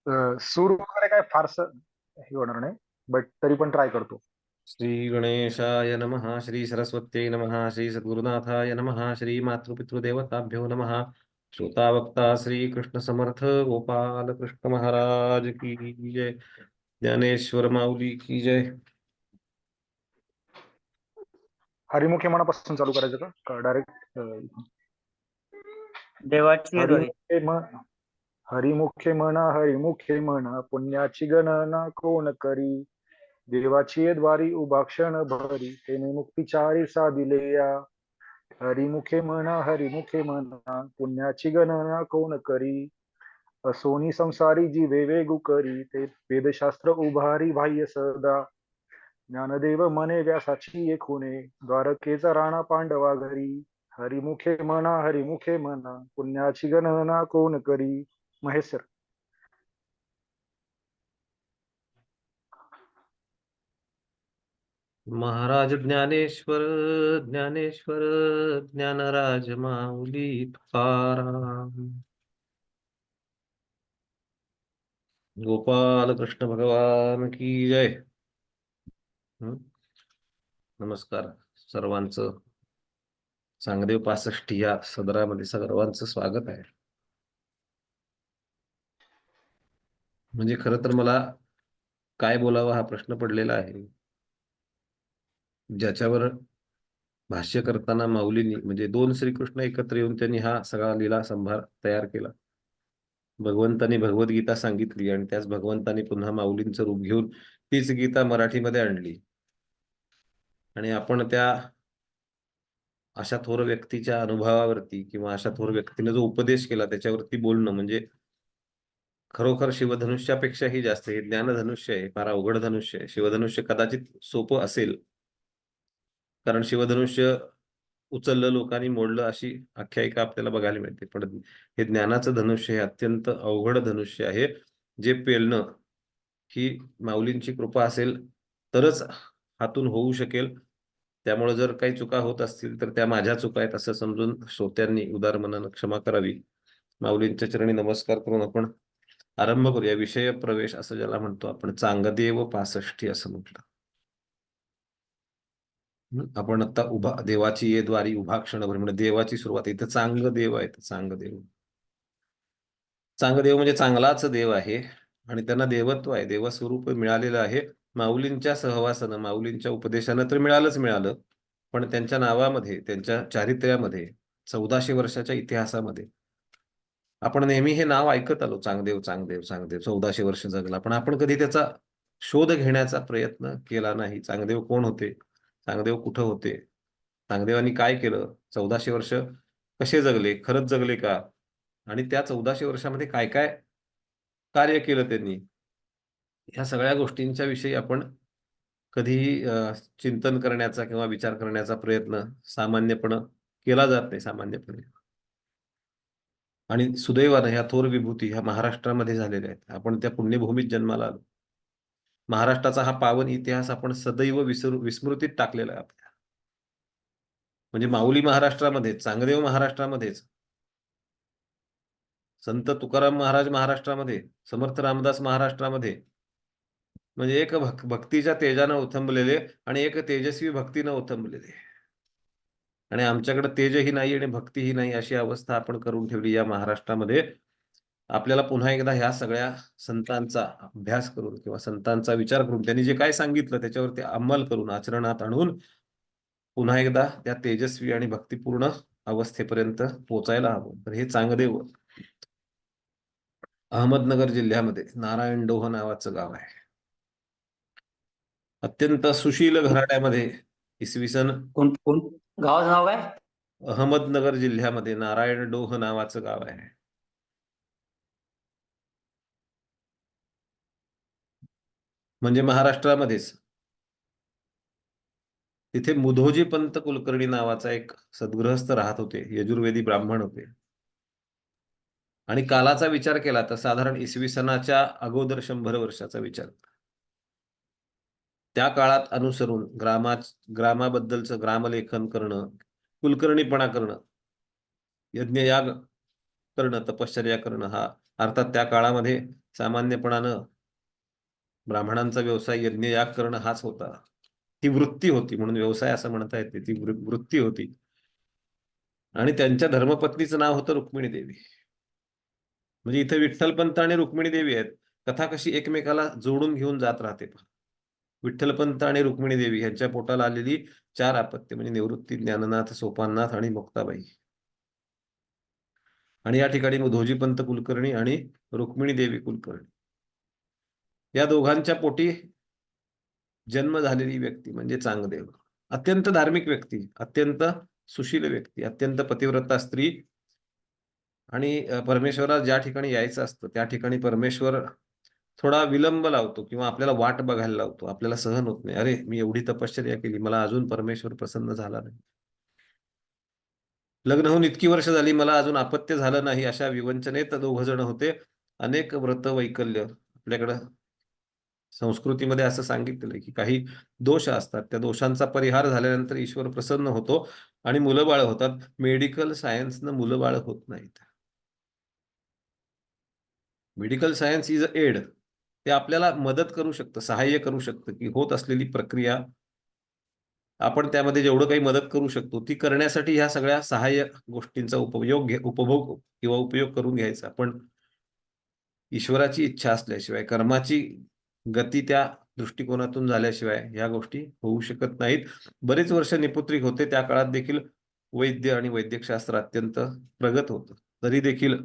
सूर वगैरे काय फारसं हे होणार नाही, बट तरी पण ट्राय करतो. श्री गणेशाय नमः, श्री सरस्वत्यै नमः, श्री सद्गुरुनाथाय नमः, श्री मातृपितृदेवताभ्यो नमः. श्रोतावक्ता श्री कृष्ण समर्थ गोपाल कृष्ण महाराज की जय. ज्ञानेश्वर माऊली की जय. हरिमुखे मनापासून चालू करायचं का डायरेक्ट? देवाची द्वारे. हरिमुखे मन हरिमुखे म्हणा, हरिमुखे म्हणा, पुण्याची गणना कोण करी. देवाची द्वारी उभा क्षण भरी, तेने मुक्तिचारी साधिले या. हरिमुखे म्हणा, हरिमुखे म्हणा, पुण्याची गणना कोण करी. असोनी संसारी जीवे वेगू करी, ते वेदशास्त्र उभारी बाह्य सदा. ज्ञानदेव म्हणे व्यासाची एक खुणे, द्वारकेचा राणा पांडवा घरी. हरिमुखे म्हणा, हरिमुखे म्हणा, पुण्याची गणना कोण करी. महेश सर. महाराज ज्ञानेश्वर, ज्ञानेश्वर, ज्ञानराज माऊली तुकाराम. गोपाल कृष्ण भगवान की जय. नमस्कार सर्वांचं. चांगदेव 65 या सदरामध्ये सर्वांचं स्वागत आहे. म्हणजे खरं तर मला काय बोलावं हा प्रश्न पडलेला आहे, ज्याच्यावर भाष्य करताना माऊलींनी म्हणजे दोन श्रीकृष्ण एकत्र येऊन त्यांनी हा सगळा लीला संभार तयार केला. भगवंतानी भगवद्गीता सांगितली आणि त्याच भगवंतानी पुन्हा माऊलींचं रूप घेऊन तीच गीता मराठीमध्ये आणली. आणि आपण त्या अशा थोर व्यक्तीच्या अनुभवावरती किंवा अशा थोर व्यक्तीने जो उपदेश केला त्याच्यावरती बोलणं म्हणजे खरोखर शिवधनुष्यापेक्षाही जास्त. हे ज्ञानधनुष्य आहे, फार अवघड धनुष्य आहे. शिवधनुष्य कदाचित सोपं असेल, कारण शिवधनुष्य उचललं लोकांनी मोडलं अशी आख्यायिका आपल्याला बघायला मिळते. पण हे ज्ञानाचं धनुष्य हे अत्यंत अवघड धनुष्य आहे, जे पेलणं ही माऊलींची कृपा असेल तरच हातून होऊ शकेल. त्यामुळे जर काही चुका होत असतील तर त्या माझ्या चुका आहेत असं समजून श्रोत्यांनी उदार मनानं क्षमा करावी. माऊलींच्या चरणी नमस्कार करून आपण आरंभ करूया. विषय प्रवेश असं ज्याला म्हणतो आपण, चांगदेव 65 असं म्हटलं. आपण आता उभा देवाची ये द्वारी उभा क्षणभर म्हणजे देवाची सुरुवात. इथं चांग देव आहे. चांगदेव, चांगदेव म्हणजे चांगलाच देव आहे आणि त्यांना देवत्व आहे, देवस्वरूप मिळालेलं आहे. माऊलींच्या सहवासानं, माऊलींच्या उपदेशानं तर मिळालं, पण त्यांच्या नावामध्ये, त्यांच्या चारित्र्यामध्ये, 1400 वर्षाच्या इतिहासामध्ये आपण नेहमी हे नाव ऐकत आलो, चांगदेव चांगदेव चांगदेव. 1400 वर्ष जगला, पण आपण कधी त्याचा शोध घेण्याचा प्रयत्न केला नाही. चांगदेव कोण होते, चांगदेव कुठं होते, चांगदेवांनी काय केलं, 1400 वर्ष कसे जगले, खरंच जगले का, आणि त्या 1400 वर्षामध्ये काय काय कार्य केलं त्यांनी, ह्या सगळ्या गोष्टींच्या विषयी आपण कधीही चिंतन करण्याचा किंवा विचार करण्याचा प्रयत्न सामान्यपणे केला जात नाही सामान्यपणे. आणि सुदैवानं ह्या थोर विभूती ह्या महाराष्ट्रामध्ये झालेल्या आहेत. आपण त्या पुण्यभूमीत जन्माला आलो. महाराष्ट्राचा हा पावन इतिहास आपण सदैव विस्मृतीत टाकलेला आहे आपल्या. म्हणजे माऊली महाराष्ट्रामध्येच, चांगदेव महाराष्ट्रामध्येच, संत तुकाराम महाराज महाराष्ट्रामध्ये, समर्थ रामदास महाराष्ट्रामध्ये, म्हणजे एक भक्तीच्या तेजानं उथंबलेले आणि एक तेजस्वी भक्तीनं उथंबलेले. आणि आमच्याकडे तेजही नाही आणि भक्तीही नाही अशी अवस्था आपण करून ठेवली या महाराष्ट्रामध्ये. आपल्याला पुन्हा एकदा ह्या सगळ्या संतांचा अभ्यास करून किंवा संतांचा विचार करून त्यांनी जे काय सांगितलं त्याच्यावरती अंमल करून आचरणात आणून पुन्हा एकदा त्या तेजस्वी आणि भक्तिपूर्ण अवस्थेपर्यंत पोचायला हवं. तर हे चांगदेव अहमदनगर जिल्ह्यामध्ये नारायण डोह नावाचं गाव आहे. अत्यंत सुशील घराण्यामध्ये इसवी सन कोण कोण गावाचं नाव काय? अहमदनगर जिल्ह्यामध्ये नारायण डोह नावाचं गाव आहे. म्हणजे महाराष्ट्रामध्येच. तिथे मुधोजी पंत कुलकर्णी नावाचा एक सद्गृहस्थ राहत होते, यजुर्वेदी ब्राह्मण होते. आणि कालाचा विचार केला तर साधारण इसवी सनाच्या अगोदर 100 वर्षाचा विचार. त्या काळात अनुसरून ग्रामाबद्दलचं ग्रामलेखन करणं, कुलकर्णीपणा करणं, यज्ञयाग करणं, तपश्चर्या करणं, हा अर्थात त्या काळामध्ये सामान्यपणानं ब्राह्मणांचा व्यवसाय यज्ञ याग करणं हाच होता. ती वृत्ती होती, म्हणून व्यवसाय असं म्हणता येते. ती वृत्ती होती. आणि त्यांच्या धर्मपत्नीचं नाव होतं रुक्मिणी देवी. म्हणजे इथे विठ्ठलपंत आणि रुक्मिणी देवी आहेत. कथा कशी एकमेकाला जोडून घेऊन जात राहते. विठ्ठलपंत आणि रुक्मिणी देवी यांच्या पोटाला आलेली 4 अपत्य म्हणजे निवृत्ती, ज्ञाननाथ, सोपाननाथ आणि मुक्ताबाई. आणि या ठिकाणी मुधोजीपंत कुलकर्णी आणि रुक्मिणी देवी कुलकर्णी या दोघांच्या पोटी जन्म झालेली व्यक्ती म्हणजे चांगदेव. अत्यंत धार्मिक व्यक्ती, अत्यंत सुशील व्यक्ती, अत्यंत पतिव्रता स्त्री. आणि परमेश्वराला ज्या ठिकाणी यायचं असतं त्या ठिकाणी परमेश्वर थोडा विलंब लावतो किंवा आपल्याला वाट बघायला लावतो. आपल्याला सहन होत नाही. अरे, मी एवढी तपश्चर्या केली, मला अजून परमेश्वर प्रसन्न झाला नाही. लग्न होऊन इतकी वर्ष झाली, मला अजून अपत्य झालं नाही. अशा विवंचनेत 2 जण होते. अनेक व्रत वैकल्य आपल्याकडं संस्कृतीमध्ये असं सांगितलेलं की काही दोष असतात, त्या दोषांचा परिहार झाल्यानंतर ईश्वर प्रसन्न होतो आणि मुलं बाळ होतात. मेडिकल सायन्सनं मुलं बाळ होत नाहीत. Medical science is a aid. ते आपल्याला मदत करू शकतं, सहाय्य करू शकतं की होत असलेली प्रक्रिया आपण त्यामध्ये जेवढं काही मदत करू शकतो ती करण्यासाठी ह्या सगळ्या सहाय्य गोष्टींचा उपभोग किंवा उपयोग करून घ्यायचा. पण ईश्वराची इच्छा असल्याशिवाय, कर्माची गती त्या दृष्टिकोनातून झाल्याशिवाय ह्या गोष्टी होऊ शकत नाहीत. बरेच वर्ष निपुत्रिक होते. त्या काळात देखील वैद्य आणि वैद्यकशास्त्र अत्यंत प्रगत होतं. तरी देखील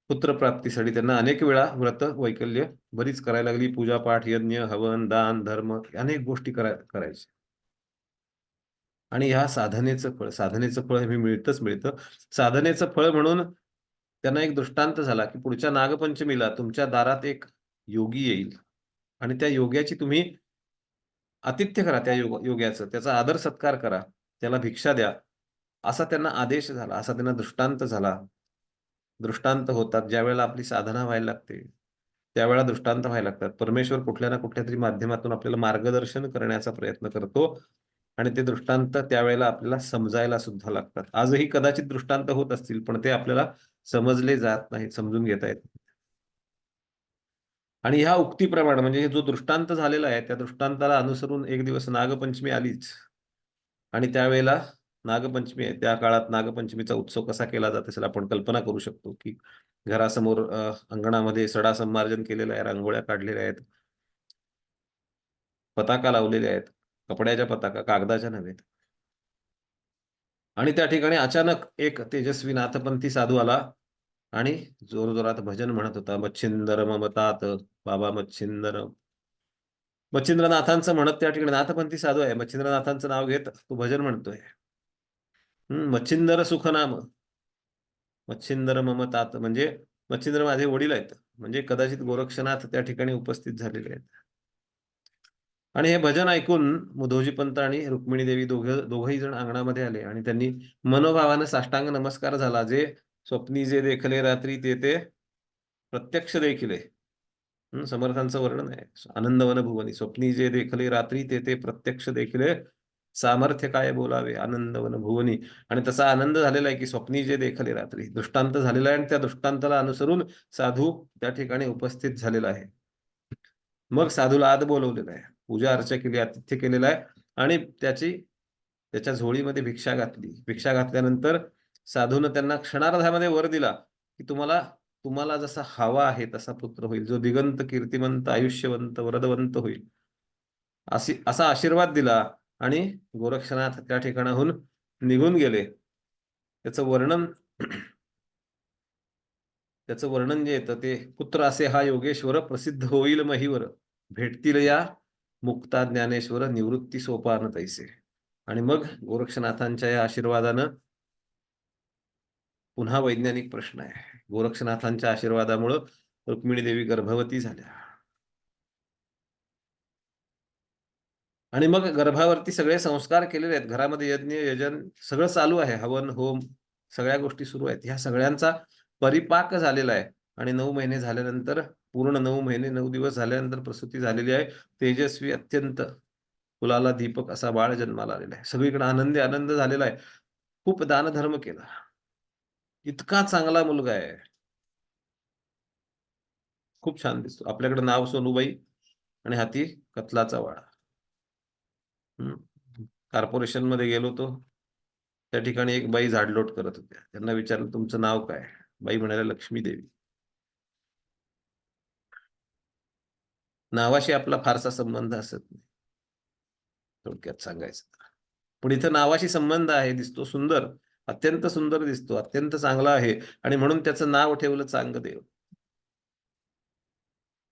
पुत्रप्राप्तीसाठी त्यांना अनेक वेळा व्रत वैकल्य बरीच करायला लागली. पूजापाठ, यज्ञ, हवन, दान, धर्म अनेक गोष्टी करायचे. आणि ह्या साधनेचं फळ हे मिळतं. साधनेचं फळ म्हणून त्यांना एक दृष्टांत झाला की पुढच्या नागपंचमीला तुमच्या दारात एक योगी येईल आणि त्या योग्याची तुम्ही आतिथ्य करा. त्या योग्याचं त्याचा आदर सत्कार करा, त्याला भिक्षा द्या, असा त्यांना आदेश झाला, असा त्यांना दृष्टांत झाला. दृष्टांत होतात ज्या वेळेला आपली साधना व्हायला लागते, त्यावेळेला दृष्टांत व्हायला लागतात. परमेश्वर कुठल्या ना कुठल्या तरी माध्यमातून आपल्याला मार्गदर्शन करण्याचा प्रयत्न करतो आणि ते दृष्टांत त्यावेळेला आपल्याला समजायला सुद्धा लागतात. आजही कदाचित दृष्टांत होत असतील, पण ते आपल्याला समजले जात नाहीत, समजून घेता येत. आणि ह्या उक्तीप्रमाणे म्हणजे जो दृष्टांत झालेला आहे त्या दृष्टांताला अनुसरून एक दिवस नागपंचमी आलीच. आणि त्यावेळेला नागपंचमी आहे, त्या काळात नागपंचमीचा उत्सव कसा केला जात असेल आपण कल्पना करू शकतो की घरासमोर अंगणामध्ये सडा संमार्जन केलेलं आहे, रांगोळ्या काढलेल्या आहेत, पताका लावलेल्या आहेत, कपड्याच्या पताका, कागदाच्या नव्हेत. आणि त्या ठिकाणी अचानक एक तेजस्वी नाथपंथी साधू आला आणि जोरजोरात भजन म्हणत होता. मच्छिंदर ममतात बाबा मच्छिंदर. मच्छिंद्रनाथांचं म्हणत त्या ठिकाणी, नाथपंथी साधू आहे, मच्छिंद्रनाथांचं नाव घेत तो भजन म्हणतोय. मच्छिंदर सुखनाम, मच्छिंदर ममतात म्हणजे मच्छिंद्र माझे वडील आहेत, म्हणजे कदाचित गोरक्षनाथ त्या ठिकाणी उपस्थित झालेले आहेत. आणि हे भजन ऐकून मुधोजीपंत आणि रुक्मिणी देवी दोघही जण अंगणामध्ये आले आणि त्यांनी मनोभावानं साष्टांग नमस्कार झाला. जे स्वप्नी जे देखले रात्री ते प्रत्यक्ष देखिले. समर्थांचं वर्णन आहे. आनंदवन भुवनी, स्वप्नी जे देखले रात्री ते प्रत्यक्ष देखिले, सामर्थ्य काय बोलावे आनंदवन भुवनी. आणि तसा आनंद झालेला आहे की स्वप्नी जे देखले रात्री दृष्टांत झालेला आहे आणि त्या दृष्टांताला अनुसरून साधू त्या ठिकाणी उपस्थित झालेला आहे. मग साधूला आत बोलवलेलं आहे, पूजा अर्चा केली, आतिथ्य केलेलं आहे आणि त्याच्या झोळीमध्ये भिक्षा घातली. भिक्षा घातल्यानंतर साधूनं त्यांना क्षणार्धामध्ये वर दिला की तुम्हाला जसा हवा आहे तसा पुत्र होईल, जो दिगंत कीर्तिमंत आयुष्यवंत वरदवंत होईल, असा आशीर्वाद दिला. आणि गोरक्षनाथ त्या ठिकाणाहून निघून गेले. त्याचं वर्णन जे येतं ते, पुत्र असे हा योगेश्वर प्रसिद्ध होईल महीवर, भेटतील या मुक्ता ज्ञानेश्वर निवृत्ती सोपान तैसे. आणि मग गोरक्षनाथांच्या या आशीर्वादानं, पुन्हा वैज्ञानिक प्रश्न आहे, गोरक्षनाथांच्या आशीर्वादामुळं रुक्मिणी देवी गर्भवती झाल्या. आणि मग गर्भावरती सगळे संस्कार केलेले आहेत, घरामध्ये यज्ञ यजन सगळं चालू आहे, हवन होम सगळ्या गोष्टी सुरू आहेत. ह्या सगळ्यांचा परिपाक झालेला आहे. आणि 9 महिने झाल्यानंतर, पूर्ण 9 महिने 9 दिवस झाल्यानंतर प्रसूती झालेली आहे. तेजस्वी, अत्यंत कुलाला दीपक असा बाळ जन्माला आलेला आहे. सगळीकडे आनंद झालेला आहे. खूप दानधर्म केला, इतका चांगला मुलगा आहे. खूप छान दिसतो. आपल्याकडे नाव सोनूबाई आणि हाती कथलाचा वाडा. कॉर्पोरेशन मध्ये गेलो तो, त्या ठिकाणी एक बाई झाडलोट करत होत्या. त्यांना विचारलं तुमचं नाव काय? बाई म्हणाल्या लक्ष्मी देवी. नावाशी आपला फारसा संबंध असत नाही, थोडक्यात सांगायचं तर. पण इथं नावाशी संबंध आहे, दिसतो सुंदर, अत्यंत सुंदर दिसतो, अत्यंत चांगला आहे, आणि म्हणून त्याचं नाव ठेवलं चांगदेव.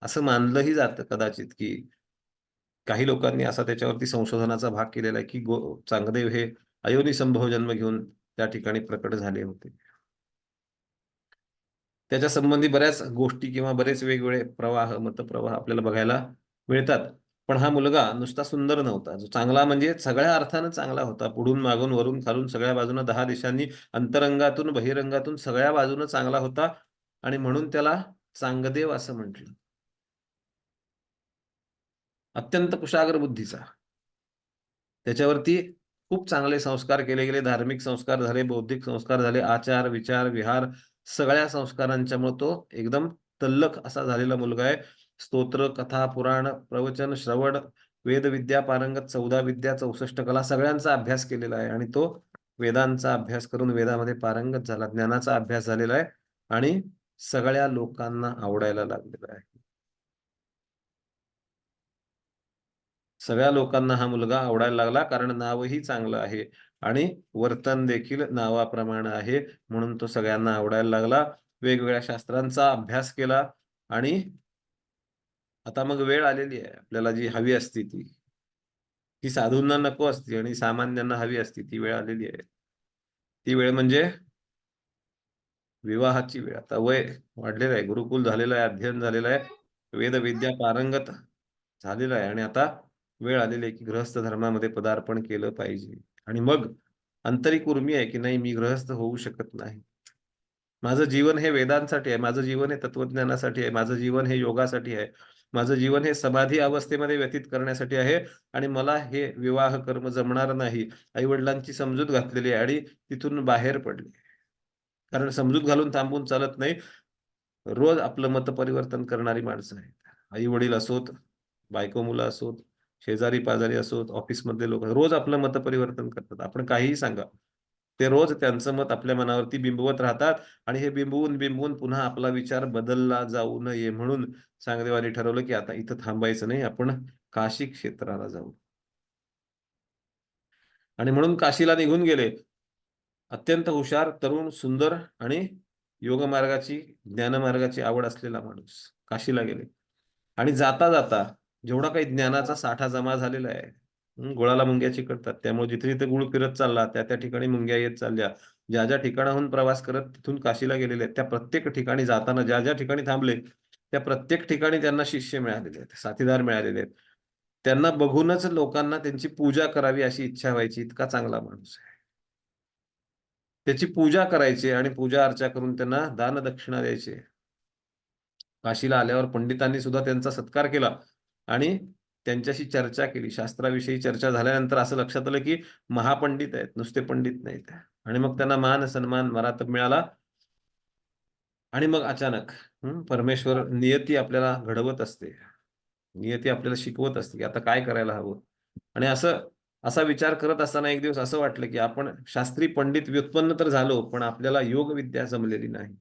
असं मानलंही जातं कदाचित, की काही लोकांनी असा त्याच्यावरती संशोधनाचा भाग केलेला आहे, की चांगदेव हे अयोनी संभव जन्म घेऊन त्या ठिकाणी प्रकट झाले होते. त्याच्या संबंधी बऱ्याच गोष्टी किंवा बरेच वेगवेगळे प्रवाह, मतप्रवाह आपल्याला बघायला मिळतात. पण हा मुलगा नुसता सुंदर नव्हता, जो चांगला म्हणजे सगळ्या अर्थानं चांगला होता. पुढून मागून वरून खालून सगळ्या बाजूने 10 दिशांनी, अंतरंगातून बहिरंगातून सगळ्या बाजूने चांगला होता, आणि म्हणून त्याला चांगदेव असं म्हटलं. अत्यंत कुशाग्र बुद्धीचा. त्याच्यावरती खूप चांगले संस्कार केले गेले, धार्मिक संस्कार झाले, बौद्धिक संस्कार झाले, आचार विचार विहार सगळ्या संस्कारांच्यामुळे तो एकदम तल्लख असा झालेला मुलगा आहे. स्तोत्र, कथा, पुराण, प्रवचन, श्रवण, वेदविद्या पारंगत, 14 विद्या, 64 कला सगळ्यांचा अभ्यास केलेला आहे. आणि तो वेदांचा अभ्यास करून वेदामध्ये पारंगत झाला, ज्ञानाचा अभ्यास झालेला आहे, आणि सगळ्या लोकांना आवडायला लागलेला आहे. सगळ्या लोकांना हा मुलगा आवडायला लागला, कारण नावही चांगलं आहे आणि वर्तन देखील नावाप्रमाणे आहे, म्हणून तो सगळ्यांना आवडायला लागला. वेगवेगळ्या शास्त्रांचा अभ्यास केला, आणि आता मग वेळ आलेली आहे आपल्याला जी हवी असती ती साधूंना नको असती आणि सामान्यांना हवी असती, ती वेळ आलेली आहे. ती वेळ म्हणजे विवाहाची वेळ. आता वय वाढलेलं आहे, गुरुकुल झालेलं आहे, अध्ययन झालेलं आहे, वेद विद्या पारंगत झालेलं आहे, आणि आता वेळ आलेली आहे की गृहस्थ धर्मामध्ये पदार्पण केलं पाहिजे. आणि मग आंतरिक उर्मी आहे की नाही, मी गृहस्थ होऊ शकत नाही. माझं जीवन हे वेदांसाठी आहे, माझं जीवन हे तत्वज्ञानासाठी आहे, माझं जीवन हे योगासाठी आहे, माझं जीवन हे समाधी अवस्थेमध्ये व्यतीत करण्यासाठी आहे, आणि मला हे विवाह कर्म जमणार नाही. आई वडिलांची समजूत घातलेली आहे आणि तिथून बाहेर पडले. कारण समजूत घालून थांबून चालत नाही. रोज आपलं मत परिवर्तन करणारी माणसं आहेत. आई वडील असोत, बायको मुलं असोत, शेजारी पाजारी असोत, ऑफिसमधले लोक रोज आपलं मत परिवर्तन करतात. आपण काहीही सांगा, ते रोज त्यांचं मत आपल्या मनावरती बिंबवत राहतात, आणि हे बिंबवून बिंबवून पुन्हा आपला विचार बदलला जाऊ नये म्हणून चांगदेवानी ठरवलं की आता इथं थांबायचं नाही, आपण काशी क्षेत्राला जाऊ. आणि म्हणून काशीला निघून गेले. अत्यंत हुशार, तरुण, सुंदर आणि योगमार्गाची, ज्ञानमार्गाची आवड असलेला माणूस काशीला गेले. आणि जाता जाता जेवढा काही ज्ञानाचा साठा जमा झालेला आहे, गुळाला मुंग्या चिकटतात, त्यामुळे जिथे जिथे गुळ फिरत चालला त्या त्या ठिकाणी मुंग्या येत चालल्या. ज्या ज्या ठिकाणाहून प्रवास करत तिथून काशीला गेलेले आहेत, त्या प्रत्येक ठिकाणी जाताना ज्या ज्या ठिकाणी थांबले, त्या प्रत्येक ठिकाणी त्यांना शिष्य मिळालेले आहेत, साथीदार मिळालेले आहेत. त्यांना बघूनच लोकांना त्यांची पूजा करावी अशी इच्छा व्हायची, इतका चांगला माणूस आहे. त्याची पूजा करायची आणि पूजा अर्चा करून त्यांना दान दक्षिणा द्यायचे. काशीला आल्यावर पंडितांनी सुद्धा त्यांचा सत्कार केला आणि त्यांच्याशी चर्चा केली. शास्त्राविषयी चर्चा झाल्यानंतर असं लक्षात आलं की महापंडित आहेत, नुसते पंडित नाहीत. आणि मग त्यांना मान सन्मान मरातब मिळाला. आणि मग अचानक परमेश्वर नियती आपल्याला घडवत असते, नियती आपल्याला शिकवत असते की आता काय करायला हवं. आणि असा विचार करत असताना एक दिवस असं वाटलं की आपण शास्त्री पंडित व्युत्पन्न तर झालो, पण आपल्याला योग विद्या जमलेली नाही.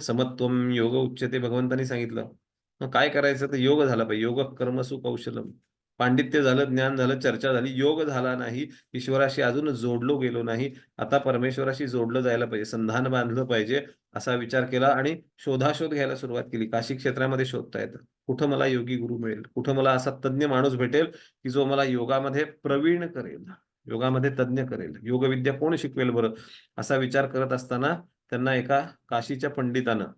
समत्वम योग उच्चते भगवंतांनी सांगितलं. मग काय करायचं तर योग झाला पाहिजे. योग कर्मसु कौशलम. पांडित्य झालं, ज्ञान झालं, चर्चा झाली, योग झाला नाही, ईश्वराशी अजून जोडलो गेलो नाही. आता परमेश्वराशी जोडलं जायला पाहिजे, संधान बांधलं पाहिजे, असा विचार केला आणि शोधाशोध घ्यायला सुरुवात केली. काशी क्षेत्रामध्ये शोधता येतं कुठं मला योगी गुरु मिळेल, कुठं मला असा तज्ञ माणूस भेटेल की जो मला योगामध्ये प्रवीण करेल, योगामध्ये तज्ञ करेल, योगविद्या कोण शिकवेल बरं, असा विचार करत असताना त्यांना एका काशीच्या पंडितानं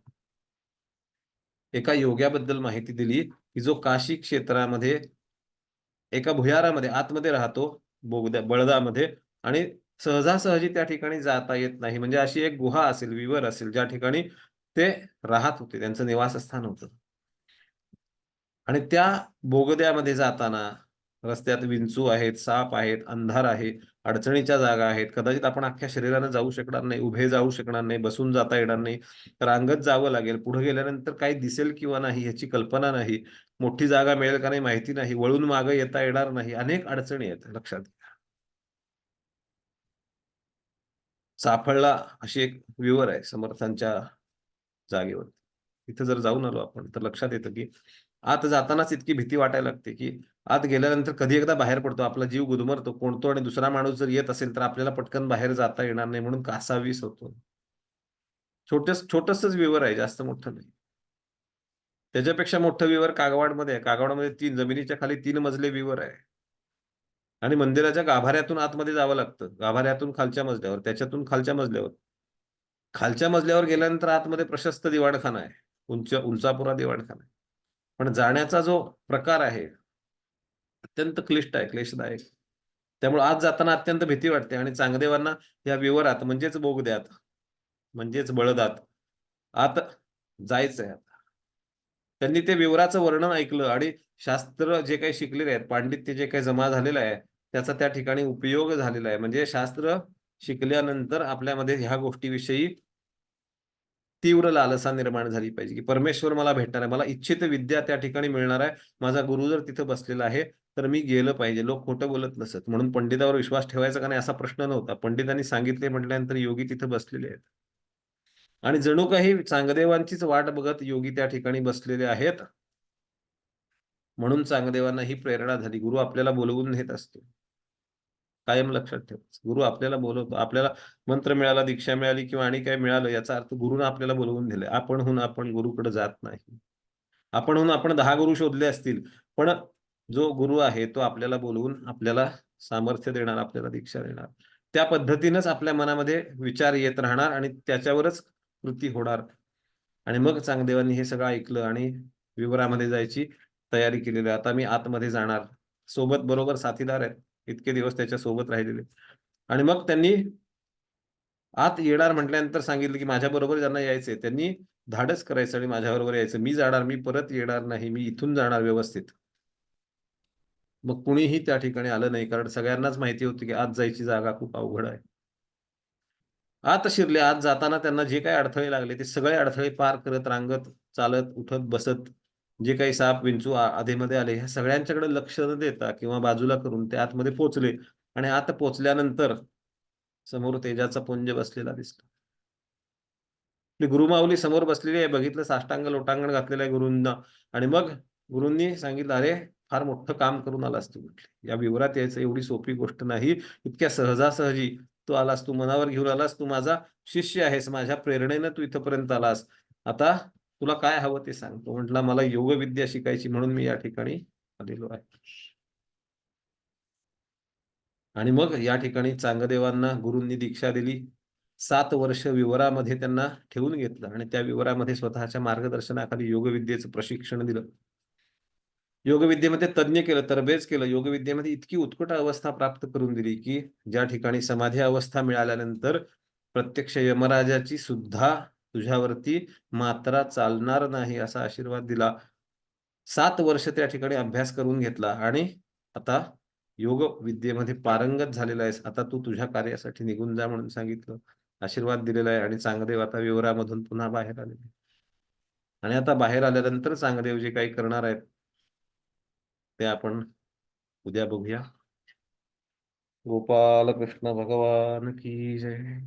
एका योग्याबद्दल माहिती दिली की जो काशी क्षेत्रामध्ये एका भुयारामध्ये आतमध्ये राहतो, बळदामध्ये, आणि सहजासहजी त्या ठिकाणी जाता येत नाही. म्हणजे अशी एक गुहा असेल, विवर असेल, ज्या ठिकाणी ते राहत होते, त्यांचं निवासस्थान होतं. आणि त्या बोगद्यामध्ये जाताना रस्त्यात विंचू आहेत, साप आहेत, अंधार आहे, अडचणीच्या जागा आहेत, कदाचित आपण अख्ख्या शरीरानं जाऊ शकणार नाही, उभे जाऊ शकणार नाही, बसून जाता येणार नाही, रांगत जावं लागेल, पुढे गेल्यानंतर काही दिसेल किंवा नाही ह्याची कल्पना नाही, मोठी जागा मिळेल का नाही माहिती नाही, वळून मागं येता येणार नाही, अनेक अडचणी आहेत लक्षात घ्या. चाफळला अशी एक विवर आहे समर्थांच्या जागेवर. तिथे जर जाऊन आलो आपण तर लक्षात येतं की आत जातानाच इतकी भीती वाटायला लागते की आत गेल्यानंतर कधी एकदा बाहेर पडतो, आपला जीव गुदमरतो, कोणतो आणि दुसरा माणूस जर येत असेल तर आपल्याला पटकन बाहेर जाता येणार नाही म्हणून कासावीस होतो. छोटसच विवर आहे, जास्त मोठं नाही. त्याच्यापेक्षा मोठं विवर कागवाडमध्ये आहे. कागवाडमध्ये जमिनीच्या खाली 3 मजले विवर आहे आणि मंदिराच्या गाभाऱ्यातून आतमध्ये जावं लागतं. गाभाऱ्यातून खालच्या मजल्यावर, त्याच्यातून खालच्या मजल्यावर. खालच्या मजल्यावर गेल्यानंतर आतमध्ये प्रशस्त दिवाणखाना आहे, उंचापुरा दिवाणखाना आहे. पण जाण्याचा जो प्रकार आहे अत्यंत क्लिष्ट आहे, क्लेशदायक. त्यामुळे आत जाताना अत्यंत भीती वाटते आणि चांगदेवांना या विवरात म्हणजेच बोगद्यात म्हणजेच बळदात आत जायचंय. आता त्यांनी ते विवराचं वर्णन ऐकलं आणि शास्त्र जे काही शिकलेले आहेत, पांडित्य जे काही जमा झालेलं आहे त्याचा त्या ठिकाणी उपयोग झालेला आहे. म्हणजे शास्त्र शिकल्यानंतर आपल्यामध्ये ह्या गोष्टीविषयी तीव्र लालसा निर्माण झाली पाहिजे की परमेश्वर मला भेटणार आहे, मला इच्छित विद्या त्या ठिकाणी मिळणार आहे, माझा गुरु जर तिथं बसलेला आहे तर मी गेलं पाहिजे. लोक खोटं बोलत नसत म्हणून पंडितावर विश्वास ठेवायचा का नाही असा प्रश्न नव्हता. पंडितांनी सांगितले म्हटल्यानंतर योगी तिथं बसलेले आहेत आणि जणू काही चांगदेवांचीच वाट बघत योगी त्या ठिकाणी बसलेले आहेत. म्हणून चांगदेवांना ही प्रेरणा झाली. गुरु आपल्याला बोलवून नेत असतो, कायम लक्षात ठेवायचं. गुरु आपल्याला बोलवतो. आपल्याला मंत्र मिळाला, दीक्षा मिळाली किंवा आणि काय मिळालं याचा अर्थ गुरुनं आपल्याला बोलवून दिले. आपणहून आपण गुरुकडे जात नाही. आपणहून आपण 10 गुरु शोधले असतील पण जो गुरु आहे तो आपल्याला बोलवून आपल्याला सामर्थ्य देणार, आपल्याला दीक्षा देणार. त्या पद्धतीनेच आपल्या मनामध्ये विचार येत राहणार आणि त्याच्यावरच कृती होणार. आणि मग चांगदेवांनी हे सगळं ऐकलं आणि विवरामध्ये जायची तयारी केलेली. आता मी आतमध्ये जाणार, सोबत बरोबर साथीदार आहेत, इतके दिवस त्याच्या सोबत राहिलेले. आणि मग त्यांनी आत येणार म्हटल्यानंतर सांगितलं की माझ्या बरोबर ज्यांना यायचंय त्यांनी धाडस करायचं आणि माझ्या बरोबर यायचं. मी जाणार, मी परत येणार नाही, मी इथून जाणार व्यवस्थित. मग कुणीही त्या ठिकाणी आलं नाही, कारण सगळ्यांनाच माहिती होती की आत जायची जागा खूप अवघड आहे. आत शिरले. आत जाताना त्यांना जे काही अडथळे लागले ते सगळे अडथळे पार करत, रांगत, चालत, उठत, बसत, जे काही साप विंचू आधीमध्ये आले ह्या सगळ्यांच्याकडे लक्ष न देता किंवा बाजूला करून ते आतमध्ये पोचले. आणि आत पोचल्यानंतर समोर तेजाचा पुंज बसलेला दिसला. गुरुमाऊली समोर बसलेली आहे, बघितलं, साष्टांग लोटांगण घातलेलं आहे गुरूंना. आणि मग गुरूंनी सांगितलं, अरे फार मोठं काम करून आलास तू, म्हटले या विवरात यायचं एवढी सोपी गोष्ट नाही, इतक्या सहजासहजी तू आलास, तू मनावर घेऊन आलास, तू माझा शिष्य आहेस, माझ्या प्रेरणेनं तू इथपर्यंत आलास, आता तुला काय हवं ते सांग. तो म्हटला मला योग विद्या शिकायची म्हणून मी या ठिकाणी आलेलो आहे. आणि मग या ठिकाणी चांगदेवांना गुरूंनी दीक्षा दिली. 7 वर्ष विवरामध्ये त्यांना ठेवून घेतलं आणि त्या विवरामध्ये स्वतःच्या मार्गदर्शनाखाली योगविद्येचं प्रशिक्षण दिलं. योगविद्येमध्ये तज्ञ केलं, तरबेज केलं. योगविद्येमध्ये इतकी उत्कट अवस्था प्राप्त करून दिली की ज्या ठिकाणी समाधी अवस्था मिळाल्यानंतर प्रत्यक्ष यमराजाची सुद्धा तुझ्यावरती मात्रा चालणार नाही असा आशीर्वाद दिला. 7 वर्ष त्या ठिकाणी अभ्यास करून घेतला आणि आता योग विद्येमध्ये पारंगत झालेला आहेस, आता तू तुझ्या कार्यासाठी निघून जा म्हणून सांगितलं, आशीर्वाद दिलेला आहे. आणि चांगदेव आता विवरामधून पुन्हा बाहेर आलेले. आणि आता बाहेर आल्यानंतर चांगदेव जे काही करणार आहेत ते आपण उद्या बघूया. गोपाल कृष्ण भगवान की जय.